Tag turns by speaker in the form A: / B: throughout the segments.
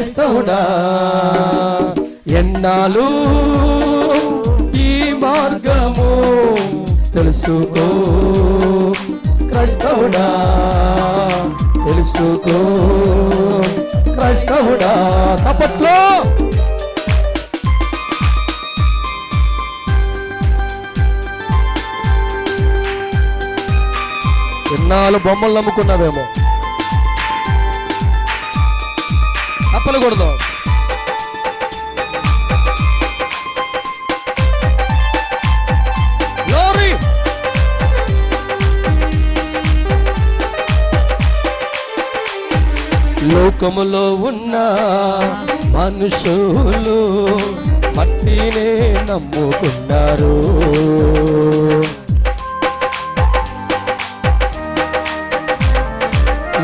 A: క్రైస్తవుడా ఎన్నాళ్ళు ఈ మార్గము తెలుసుకో క్రైస్తవుడా తెలుసుకో క్రైస్తవుడా. తప్పట్లో ఎన్నాళ్ళు బొమ్మలు నమ్ముకున్నావేమో, తప్పలకూడదు. లోకములో ఉన్న మనుషులు మట్టినే నమ్ముకున్నారు.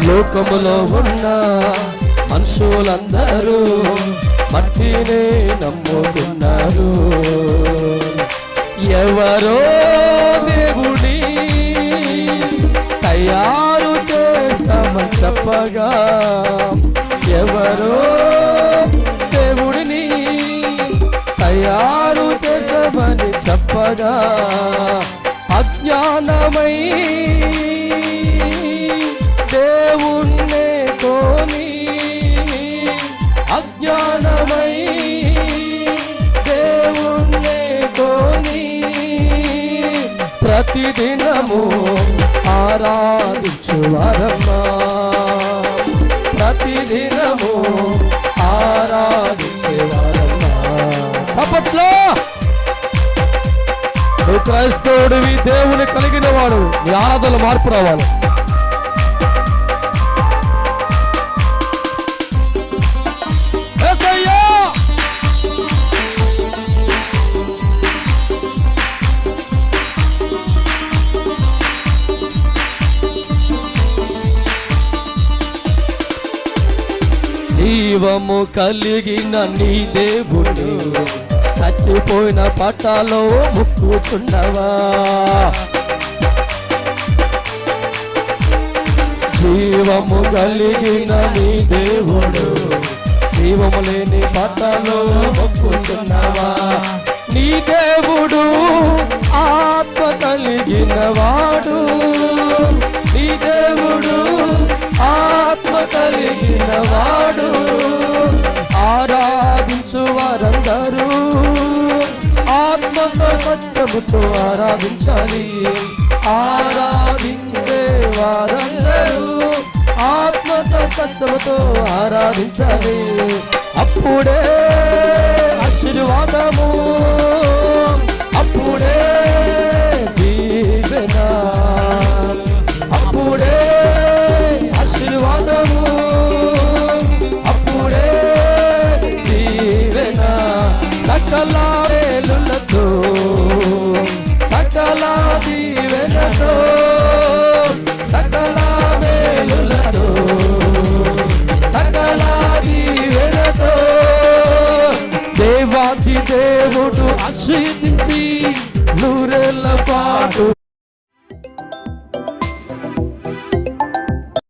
A: లోకములో ఉన్న మనుషులందరూ మట్టినే నమ్ముకున్నారు. ఎవరో దేవుడి తయారు చేసామని చెప్పగా, ఎవరో దేవుడిని తయారు చేసామని చెప్పగా అజ్ఞానమై దేవుణ్ణే కోని, అజ్ఞానమై దేవుణ్ణే కోని ప్రతిదినము ఆరాధించువారమ్మా, ప్రతిదినము ఆరాధించేవారమ్మా. అప్పట్లో నువ్వు క్రైస్తవుడివి, దేవుని కలిగిన వాడు, నీ ఆరాధనలో మార్పు రావాలి. జీవము కలిగిన నీ దేవుడు చచ్చిపోయిన పటాలో ముక్కుచున్నవా, జీవము కలిగిన నీ దేవుడు జీవము లేని పటాలో మొక్కుచున్నవా. నీ దేవుడు ఆత్మ కలిగిన వాడు, నీ దేవుడు ఆత్మ కలిగిన వాడు. ఆరాధించు వారందరూ ఆత్మతో సత్యముతో ఆరాధించాలి. ఆరాధించే వారందరూ ఆత్మతో సత్యముతో ఆరాధించాలి. అప్పుడే ఆశీర్వాదము, అప్పుడే దీవెన, అప్పుడే ఆశీర్వాదము, అప్పుడే దీవెన. సకల వేలులతో సకల దీవెనతో సకల వేలులతో సకల దీవెనతో దేవాది దేవుడు ఆశీర్వదించి నూరేళ్ల పాటు